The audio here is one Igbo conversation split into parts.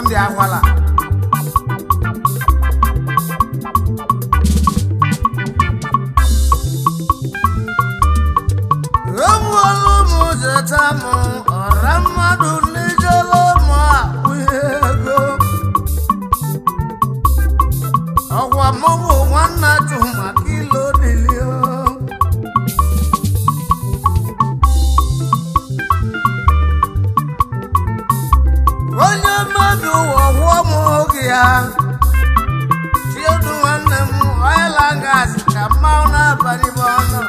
ndị akwala Tamu Ramadu Nijolo Mawiego Awa Mobo Wana Juma Kilo Dilio Ronya Madu Wamogia Chiodu Wanemu Ailangas Kamauna Banibono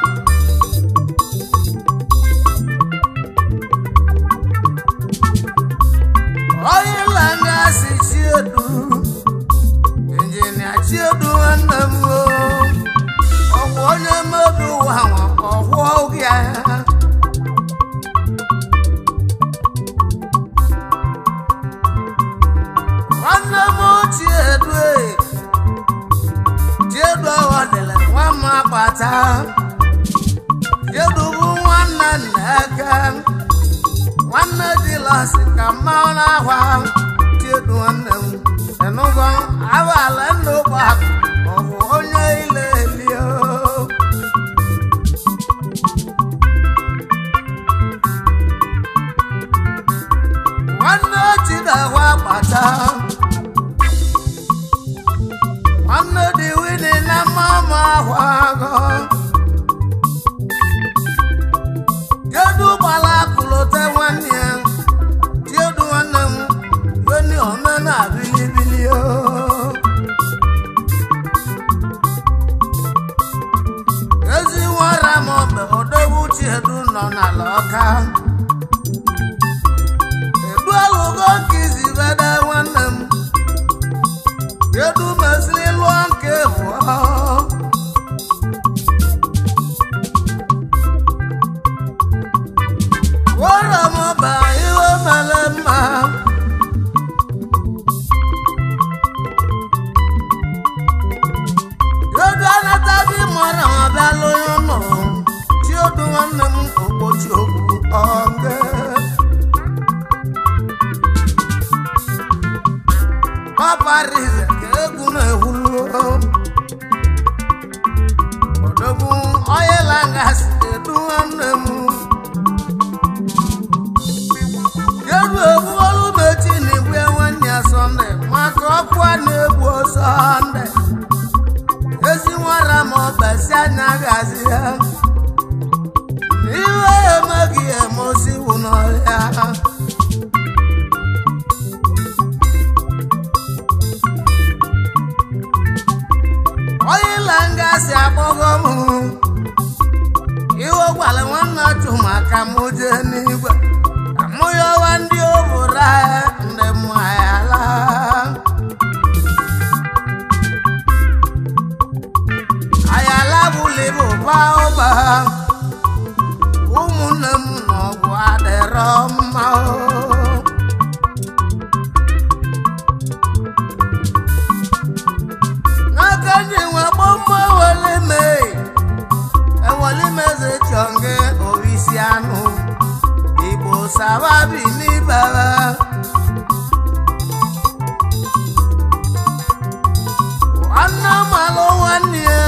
Oyelanga si chiodu Engineer chiodu anamo Owonya modu wawa Owogia Wanamo chiodu Chiodu wadele Wama bata Chiodu wana naka Wana dilas kamauna wa Chiedu wanem Enugo awala nuba Owonya ilelio Wana chida wapata Wana diwini na mama wago Chiedu bala kulote wania Chiedu wanem Weni omena bilibilio Ezi wara mobe odogu Chiedu nona loka Edu alugo kizi vede wanem Chiedu mesli luanke wao Wara moba iwe melema Yodu anatabi mora mabalo yono Chiodu wanem obochi ogu onge Papa rize kegu na hulu Odogu oyelanga Chiedu wanem Yodu olu mechi ni bwe wanya Sunday Makokwa nebu Sunday Ezi nwara mobe si anyagazi ya Iwe emegi emosi unoya Oyilanga si abogomu Iwe gwale wana chuma kamuje nigwe Amuyo wandi obura nde mwayala Ayala bulibu baoba Umunem no guaderoma Nakanye wabomba walime Ewalime ze chonge ovisianu Ibo sababi ni baba Wana malo wania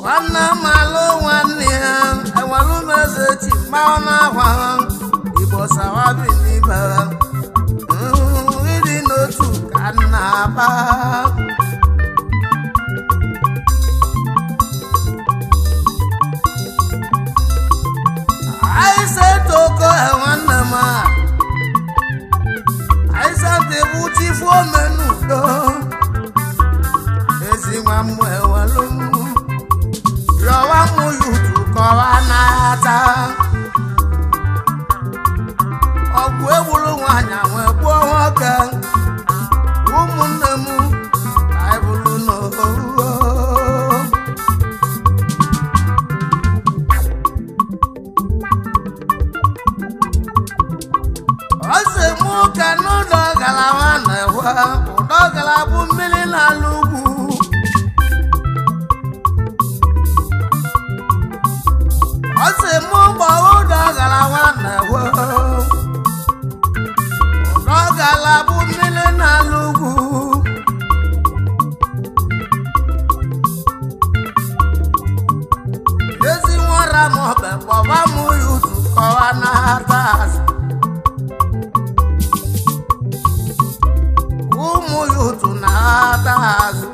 Wana malo wania Ewalume zechi maona wang Ibo sababi ni baba Idi notu kanaba Aise toko ewanama Aise tebuti fomenudo Ezi mamu ewalumu Yowa mu yutu kowa nata Ogu ewulu wanya webo woke Umunemu Aibulu no Ose muka nudo galawana wa Udo galabu mili na lugu Ose mumbo udo galawana wa nwara m ọbẹ kpọba m yutu kọwa na-ata azụ ụmụ yutu na-ata azụ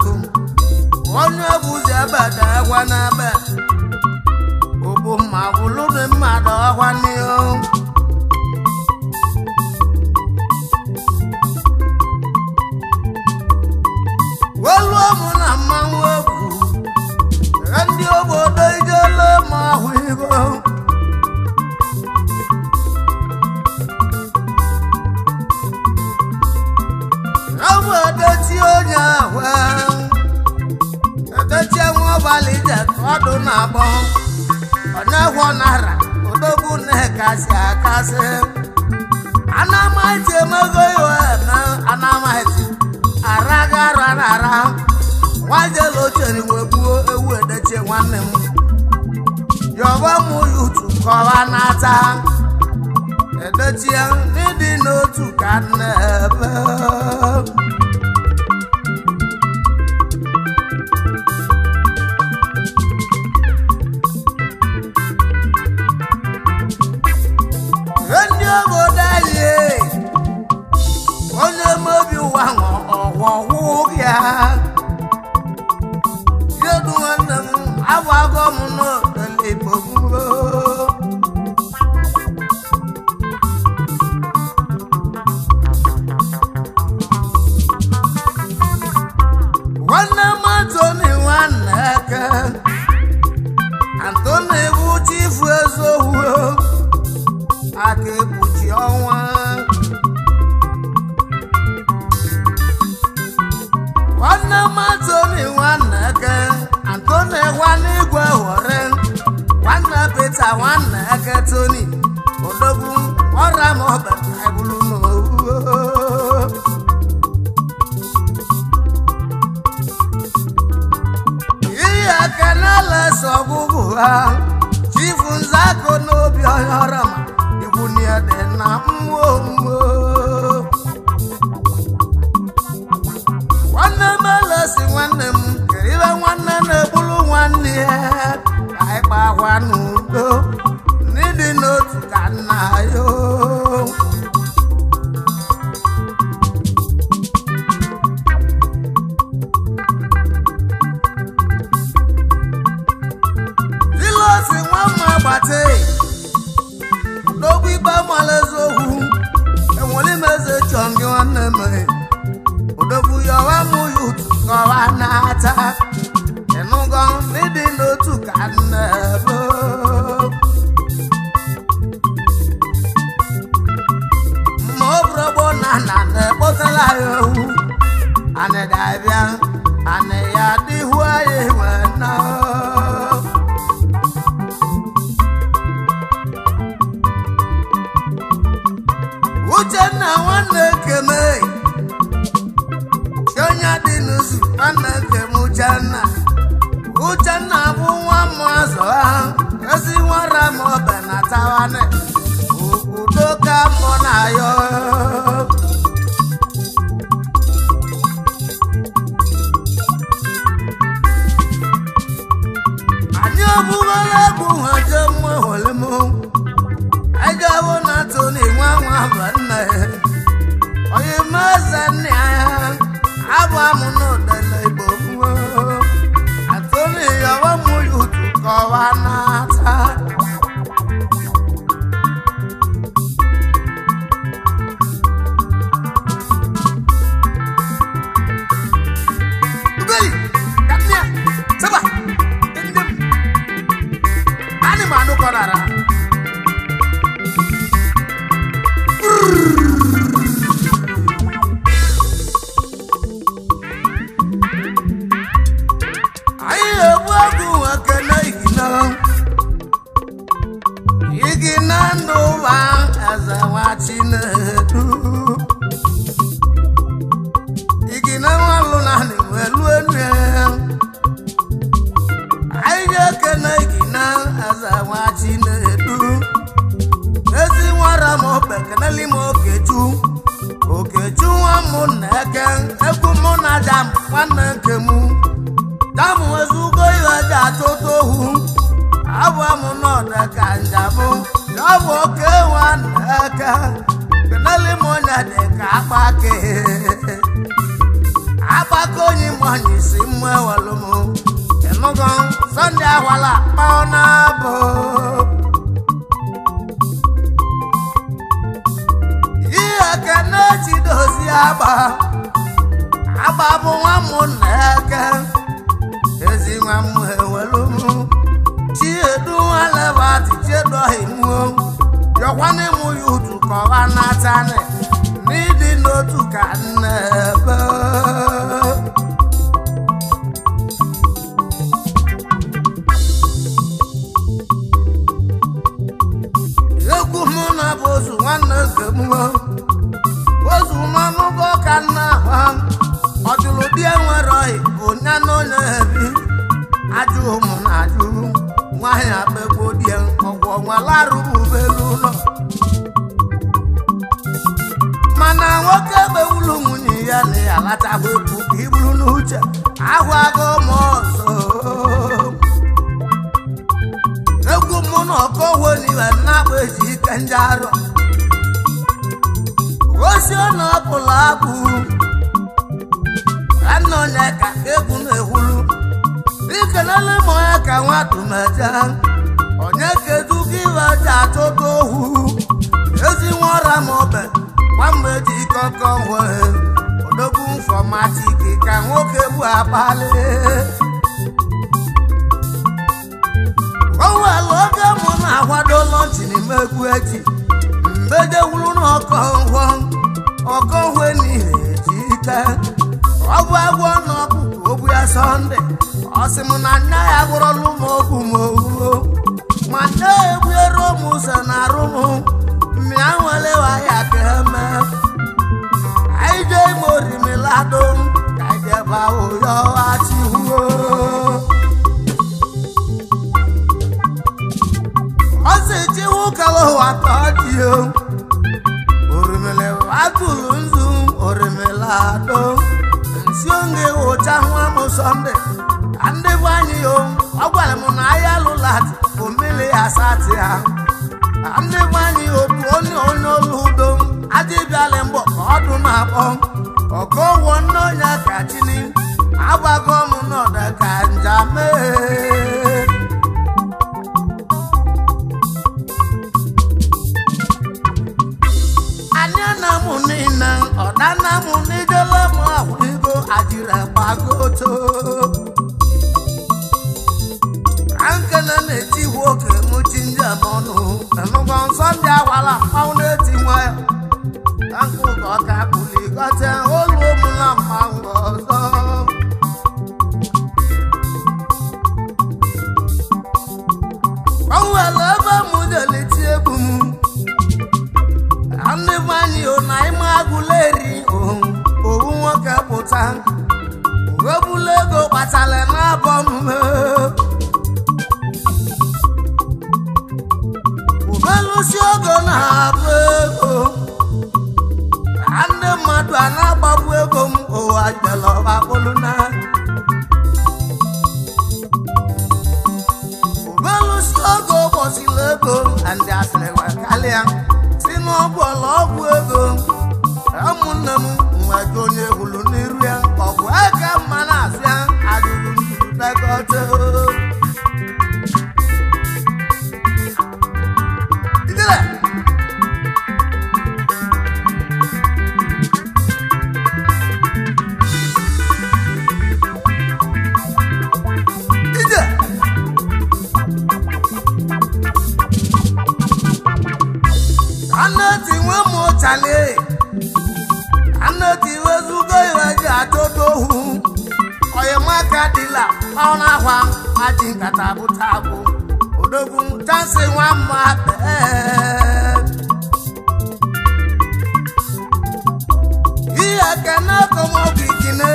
onye bụzi ebede egwe n'ebe ogbu mma bụlụ dị mmadụ ọgwa n'ihu welu ọmụ na mmanwụ egwu ndị obodo ijele ma ahụ ibo ọbụ edechi onye ahụ edechi enwe ọbalị je ọdụ na-agbọ onye gwọ nara odogwu na-ekasị akasị anamaiti emego iwe na anamaiti aragarara nwajelu ochere nwegbuo ewu edechie nwanne m yọba m yutu kọwa na-ata edechie n'ịdị n'otu ka nnebe ndị obodo anyị onye mebi ụwa ọgwọgwụ ya yedu nwanne m agwago m n'okele Igbo nwanne m Antoni nwanne eke Antoni bụ chifu ezowu aka ekpuchi ọnwa nwanne m Antoni nwanne eke Antoni nwanne igwe were nwanne Pita nwanne eke Toni odogwu ọra m ọbẹ ebulu n'owu ihe aka n'ala sọgbụgbụ ha chifu nzako n'obi ọhịọrọ ma ikwunye dị na mmụọ nwanne m elesi nwanne m keribe nwanne na-egburu nwanne ya ka ịkpa agwa n'udo n'ịdị n'otu ka nna ya dilosi nwamma agbata n'ogbu ikpe malazi okwu enwere imeze chọọ gị nwanne m odogwu yọwa m yutu kọwa na-ata ịnụgo n'ịdị n'otu ka nnebe ma ọ bụrụgbo na na-ekpotala ya owu anị ga-abịa anị ya dịhu anyị wee na Uchenna nwanne Ekeme onye dị n'ụzụ nwanne Nkem Uchenna bụ nwa mmụazụ ha ezi nwara m ọbẹ na tawane obodo ka mọ na ya anyị ọbụghara egwu ha je mma hole m eje bụ na Antoni nwa bụ nna ya onye meze nne ya abụ amụ n'ụdele Igbo Antoni yọwa m yutu kọwa na-ata Okechu nwa m na-eke egwu mụ na jam nwanne Nkem jam ezugo ihe ji atụtụ ohu abụ amụ nọ n'ọdụ ka njabụ ya bụ oke nwanne ka kenele m onye dị ka akpake onye mmanya isi mmụ ewelu m ịnụgo Sunday ahwala akpao na-abụ ihe ka na-echidozi agba bụ nwa m na-eke ezi nwa m ewelu m chiedu nwanebati chedoghị mụo yọkwana ịmụ ya utu ka ọha na-atani n'ịdị n'otu ka nnebe egwu m na bụ ozu nwanne nke m ozu n'ọnụgo ka nna ha ọjụlụ di enwere ohi bụ nya na onye ebi ajụghị m na ajụ nwaanyị akpegbo die ọgwụ ọnwalarụbụbelu ụlọ mana nwoke gbewulu nwunye ya na ya lachagwa epu ka iburu n'uche ahụ agụ m ọzọ egwu mụ na ọkọhwe n'iwe na-akpa eji ike ndị arọ osi ọ na ọpụla abụ anọ onye ka egwu na-ehulu ikelele m onye ka nwatụmeja onye kedu ka iwe ji achọta ohu ezi nwa ọra m obe nwamgbe ji ike ọkọ nwee odogwu infọmatiki ka nwoke bụ abalị onwere oge mụ na-akwado lọnchi n'ime egwu eji mbedewuru n'ọkọhwe n'ihe eji ike ọ bụ agwọ n'ọkụkụ ogbu ya Sọnde ọ sị m na nna ya gwụrọlụ m ogwu m owuo ma nne egbuere m ụzọ na arụ m mmịa nwere ya ka eme anyị jee ime orimilado ka anyị ebe ahụ ya ọghachihuo ọ sị chiwu kalụwa ka ọ dị orimele atụlụ nzu orimilado nsi onge ụcha nwa m Sọnde ndị bụ anyị yo ọ gwara m na ahịa lụlat bụ mmiri asatị ya ndị bụ anyị otu onye olu udo adịbịala mbọ ka ọdụ na-akpọ ọkọwọ nne onye ka chini agbago m n'ọdụ ka njame anya na m niile ọdana m n'ijele m ahụigo ajiri gbagoto ankele na-eti nwoke mụchi njem ọnụ enụgọ Sunday ahwala mmanwụ na-eti nwa ya ka nkụ ka ọ ka kpuli gote olu ụmụna mmanwụ ọzọ o nwere ebe m jeliti egwu m ndị bụ anyị na ime agụleri owu nwoke pụta webula ego kpatara n'abọ mme ubelusi ogo na-abụ ego ndị mmadụ a na-agbagbu ego m ụwa jelọbakpụlụ na ubelusi ogo ụbọchịla ego ndị asịrị wekalịa si n'ọgwụọla ọgwụ ego ụmụnne m nweje onye hụrụ n'iru ya ọgwụ aka mma na-asị ya ajụrụ ndụdekọta anoti wezugo iwe ji achọta ohu oyemaka dịla ọrụ ahwa maji nkata bụta abụ odogwu chansi nwa mma ihe kene komọbụ ikine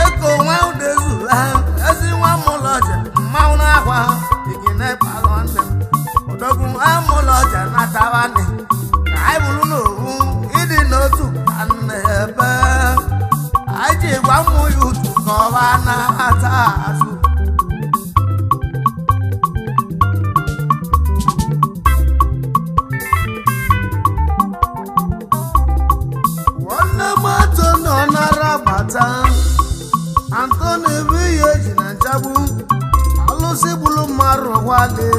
eko nwa udezula ezi nwa mụlọja mmanwụ ahwa ikine kpalọ ndị odogwu amụlọja na tawani anyị bụrụ n'owu ịdị n'otu ka ebe anyị ji gwa mmụ ya utu ka ọba na-ata azụ egbulu mmadụ gwale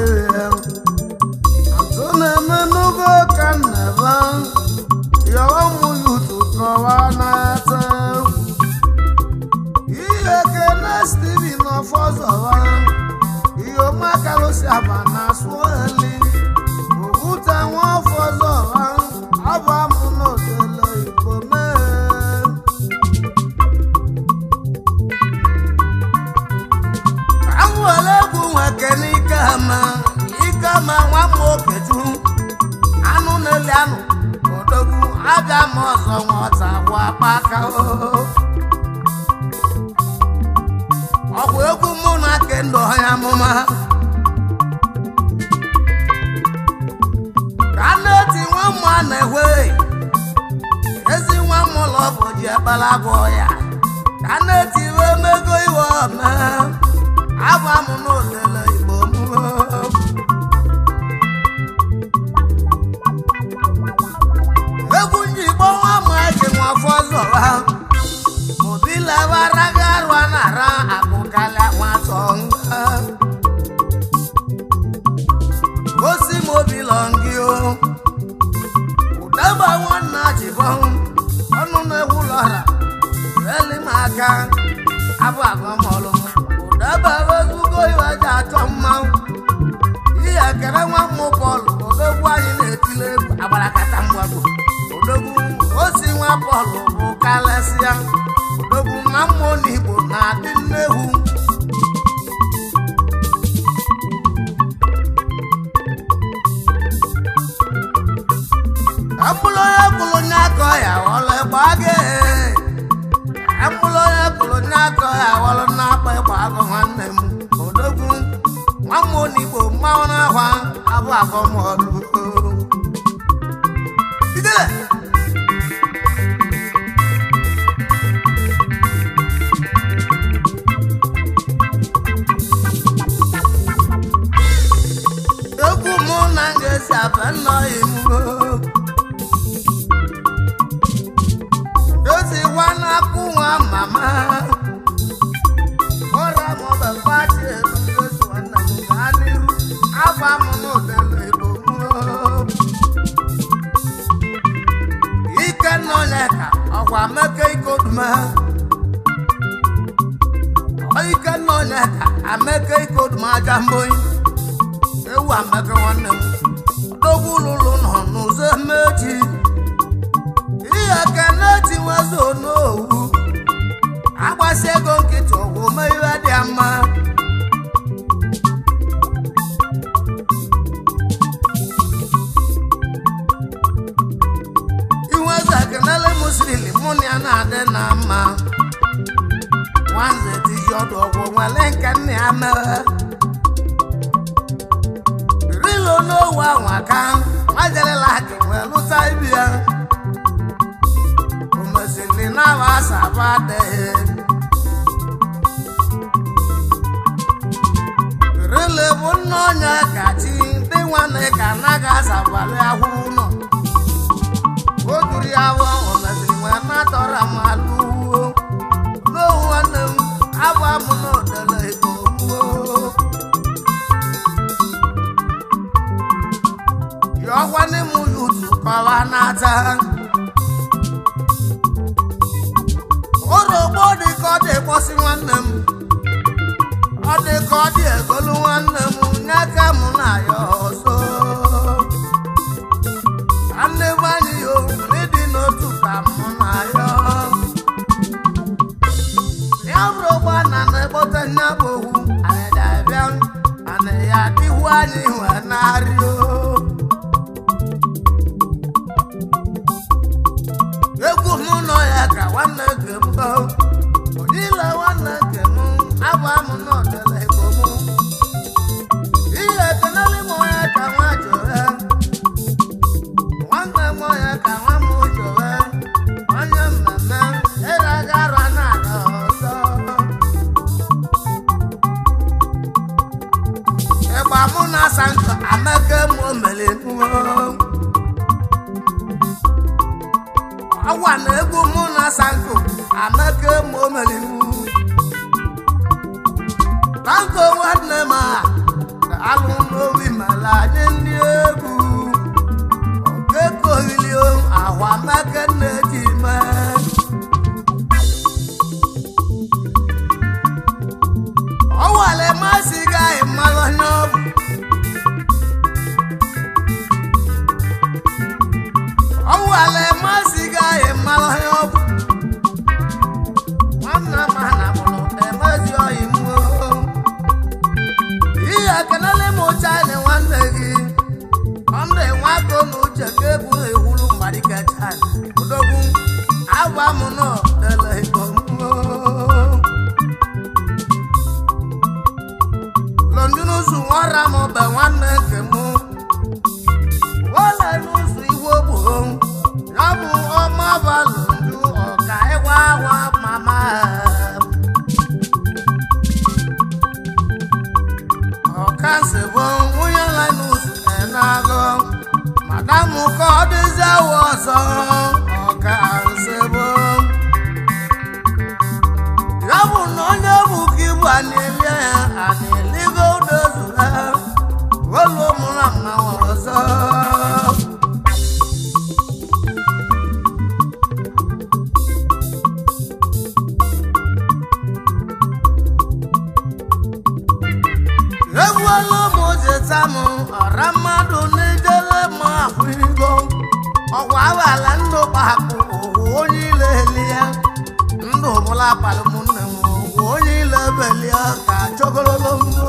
atụ na-eme n'ogo ka nneba yọọ mụ yutu kọwa na-ete ihe kene Steven ọfọzọwa ihe ọmakalụsi aba na asụeli okwute nwa ọfọzọwa abụ amụ n'otele Igbo mee awụọla egwu nweke n'ike ama nwa m okeju anụ na-eli anụ odogwu abịa ma ọzọ nwata bụ akpaka ọ bụ egwu mụ na kendo ya amụma ka na-eti nwa mmụ a na-ehwe ezi nwa m ụlọ bụ ji ekpala bụ ya ka na-eti iwe mego iwe ọma abụ amụ n'otele Igbo mụọ egwu njigbo nwa maji nwafọ zọwa mobilabaragarwa nara akụkala nwatọ nga gosi mobilọngi o ụdaba nwanna jibọ ọnụ na-egwu lọra eli m aka abụ agọmọlụ ụdaba wezugo iwe ji achọ mmanwụ ihe ekere nwa mmụ bọọlụ odogwu anyị na-etile egwu agbarakata mgbago odogwu osi nwa bọọlụ bụ kalesịa odogwu na mmụọ n'Igbo na-adị nnehu amụlụ onye kwụrụ nye akọ ya wọlụ ịgba gị amụlụ onye kwụrụ nye akọ ya wọlụ na-akpa ịgba agụ nwanne m odogwu nwa mmụọ n'Igbo mmanwụ n'ahwa abụ agọmọlụ egwu mụ na ngesi abenọ imuo dozi nwa na-akụ nwa mama ọra mọbe mgbachi edozi nwanna m gaa n'iru agba m n'otele Igbo mụọ ike nnọnyeka ọgwa meke ikoduma ike nnọnyeka ameke ikoduma jamboyi ewu ameke nwanne m odogwu lụlụ nọ n'ụzọ emeji ihe kene tinwezo n'owu agbasi ego nkịtị ọgwụ mee ihe dị mma iweza kenele musili mụ na ya na-adị na mma nwanze tiji ọdụ ọgwụ nwere nke nna ya mere rilo n'owu anwaka nwajelela aka wee lụta ibi ya omesili na-awa asaba adịghị rilo bụ nna onye kachi ndị nwanne ka anaghị asabali ahụ ụlọ o duru ya bụ omesili wee na-atọrọ mmalụ n'owu nwanne m abụ amụ n'otele Igbo mụọ yọkwanị m yutu kọwa na-ata orogbo dị ka ọ dị kpọsi nwanne m ọ dị ka ọ dị egolu nwanne m nye ka m na ya ọzọ nne m anyị yo n'ịdị n'otu ka m na ya ya bụrụgba na na-ekpote nya bụ ohu anyị ga-abịa anyị ya dịhu anyị wee na-arịọ egwu mụ nọ ya ka nwanne nke m onyile nwanne nke m abụ amụ n'otele Igbo mụ ihe ekenele m ya ka nwa jọre nwanne m ya ka nwa m jọre onye mmemme ịragara na-aga ọzọ ịgba mụ na Sanko ameke m omele ọgwa na egwu mụ na Sanko ameke m omele Sanko nwanne m kenele m China nwanne gị ọndụ nwako na uche ka ebu ehuru mgbarika China odogwu agwa m nọ dele igbo lọndụnụzụ nwara m be nwanne nke m wala n'ụzụ iwe ogboro ya bụ ọma balụndụ ọka ịgwa agwa mama ọkansị bụ nwunye Linus Enago madam ka ọ dịzi awụ ọzọ ọkansị bụ ya bụ na onye bụ ka ibu ana-eli ya ana-eligo udozu ha olu ụmụna mmanwụ ọzọ egwuola ụmụ jeta m ọra mmadụ na-ejele m ahụigo ọgwa aghara ndụ gbapụ onye ile eli ya ndụ bụla abalị ụmụnne m onye ile beli ya ka chọgololo mbụ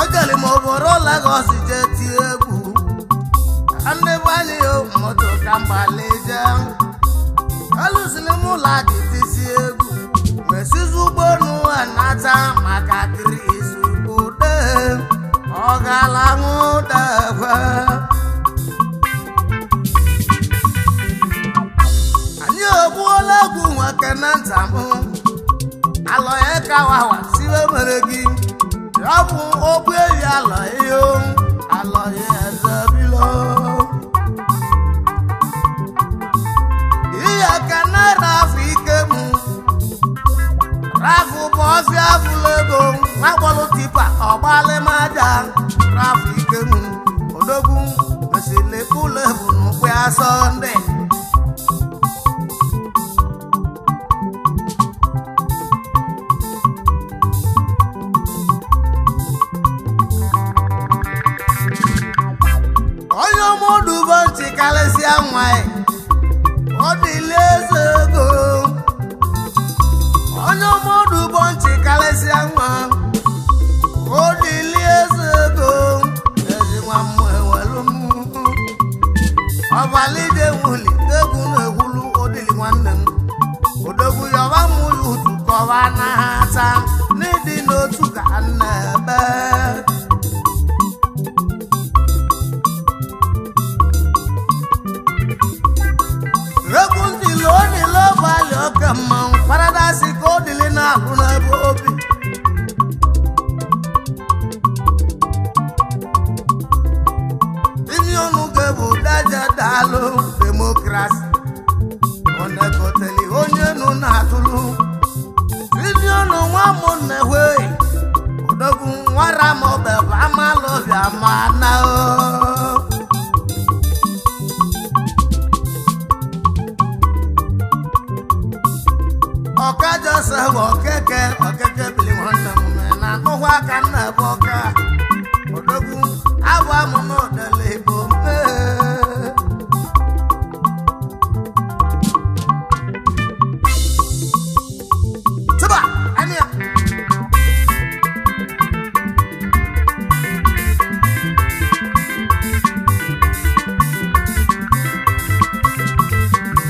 ojeli m obodo Lagos jee tie egwu ndị gbanye moto ka mgbalije alụsiri m ụlọ ajitisi egwu wesizi ụgbọelu nata maka Chris Ude ọ gala nwụdekwe anyị egbuola egwu nwoke na nta m alọye kawawa siwe mere gị ya bụ ogbu eyi alọye alọye ezebilo ihe kene rafu ike m rafu bụ ọfịa fụlego nwagbọlụ tipa ọgbalịmaja rafu ike m odogwu mesịrị ụlọebu n'ụkwụ ya Sọnde onye ọmụdụbo ntị karịsịa nwa ya ọ dịla eze ego onye ọmụdụbo ntị karịsịa nwa ọ dịla eze ego ezi nwa m ewelu m ọbalide nwuli egwu na-egwulu odili nwanne m odogwu yọba m ya utu kọwa na ha taa n'ịdị n'otu ka na-ebe egwu ndili o dịla ọbalị oke mmanwụ paradisi ka o dịli na-alụ n'ebe obi imi ọnụ ga-ebu daja daalụ demokrasi onekoteli onye nụ na-atụlụ imi ọnụ nwa mụnne hwe odogwu nwara m ọbebe amalụbịa ma na ọka Joseph okeke bili nwanne m na anụghị aka nna ebe ọka odogwu agwa m n'odele igbo tụba anya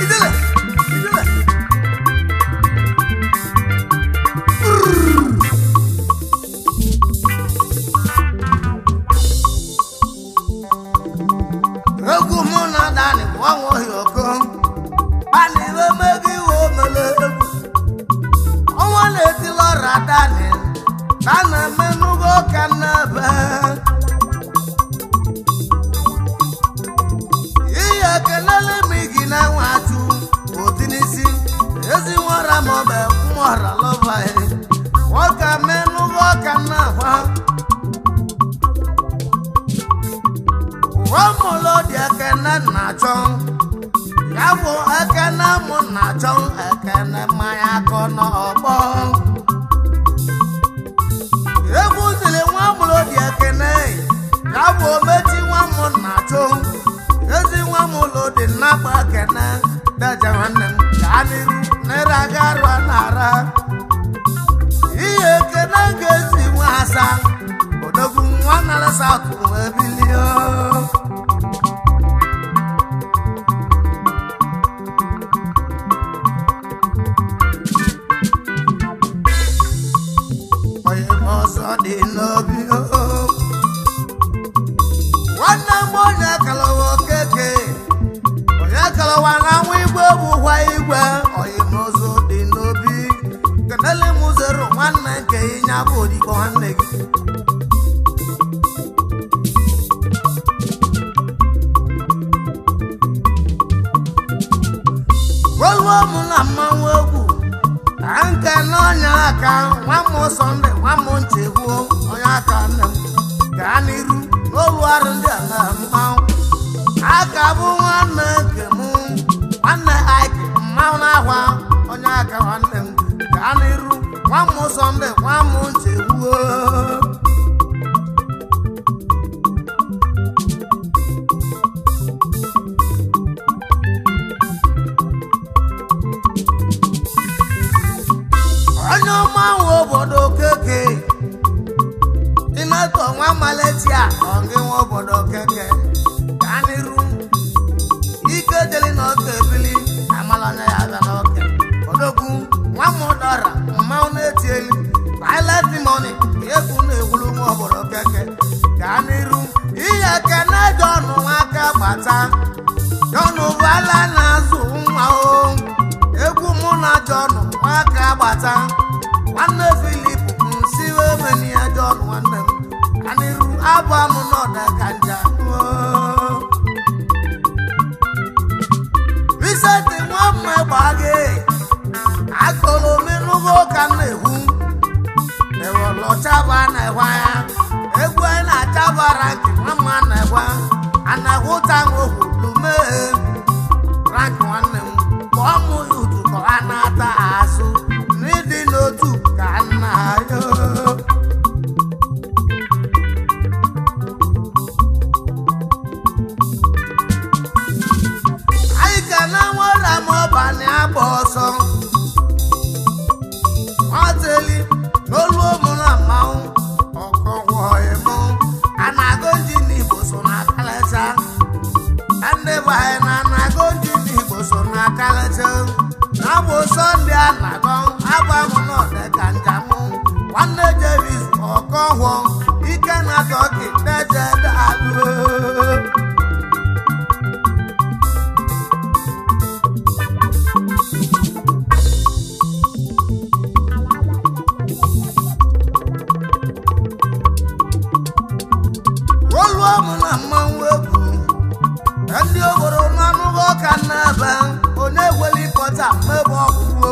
idele egwu mụ na Dani nwanwohi oko baniwe mego iwe omele egwu ọnwa na-etila ọra Dani ka na-emenugo ka n'ebe ihe ekelele m igi na nwatu oti n'isi ezi nwara maọbụ mmụọra lọvaị nwoke menugo ka na-agba Wamolodi ekene na-achọ ya bụ ekene mụ na-achọ ekene mmanya akọ n'ọgbọ egwu zili Wamolodi ekene ya bụ omechi nwa mụ na-achọ na-agba kene daja nwanne m gaa n'iru n'ịra aga arụ na-ara ihe ekene ga-esi nwa asa odogwu nwa nara saụtụ wee bilio onye m ọzọ dị n'obi nwanne m onye kalawa okeke onye kalawa na nwa igwe bụkwa igwe onye m ọzọ dị n'obi kenele m zero nwanne nke ịnya bụ odibo nwanne gị goluo m na mmanwụ egwu ka nke n'ọnya aka nwa m Sọnde nwa m Nchegbuo onye aka nne m gaa n'iru n'olu arụ ndị ala mmanwụ aka bụ nwanne nke m nwanne Ike mmanwụ na-ahwa onye aka nwanne m gaa n'iru nwa m Sọnde nwa m Nchegbuo onye ọma nwe obodo Okeke imetọ nwa Maletia ọgị nwa obodo Okeke gaa n'iru ike deli na ọka ebili amalanya ya aga n'oke odogwu nwa m dọra mmanwụ na-eti elu pilot money egwu na-egwuru nwa obodo Okeke gaa n'iru ihe kene Jọnụ nwaka gbata Jọnụ bụ ala na-azụ nwa o egwu mụ na Jọnụ nwaka gbata nwanne Filip nsiwe meni ya Jọnụ nwanne m gaa n'iru abụ amụ n'ọda ka nja Vicente nwamme gbage akọrọ omenugo ka na-ewu ewolọchaba na-ewa ya egwu anyị na-achabara nke nwamma na-ewa anahụta nwohu lumee rank nwanne m ka ọmụ ya utu ka ha na-ata azụ n'ịdị n'otu ka nna ya anyị ka na nwela m ọbani agba ọsọ nwateli n'olu ụmụ na mmanwụ ọkọgwọghịmụ anago ndị n'Igbo so na kalịcha ndị be anyị na anago ndị n'Igbo so na kalịcha na bụ Sọnde anago agbamụ n'ọdị ka njamụ nwanne Jevis ọkọgwọ ike na tọki deje dalụ oluo m na mmanwụ egwu ndị obodo n'anụgo ka n'ebe onye egweli kọta mmebe ọgwụgwụ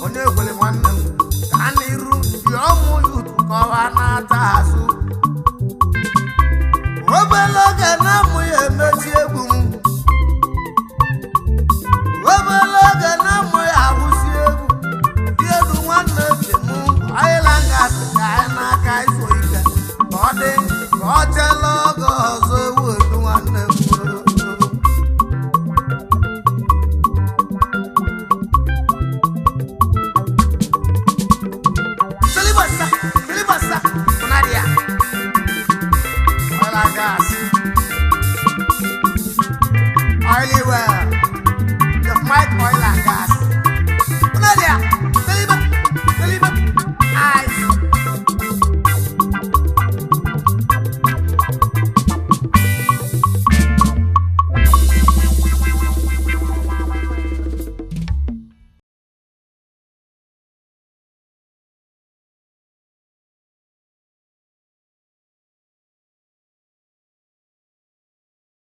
onye egweli nwanne m ka n'iru dị ọmụ yutu ka ọha na-ata azụ obele oge na-amụ ya emechi egwu m obele oge na-amụ ya ahụzi egwu dị elu nwanne nke m ọyịla ngasị ka anyị n'aka iso ike ka ọ dị ka ọ chela oge ọzọ ewu edu nwanne m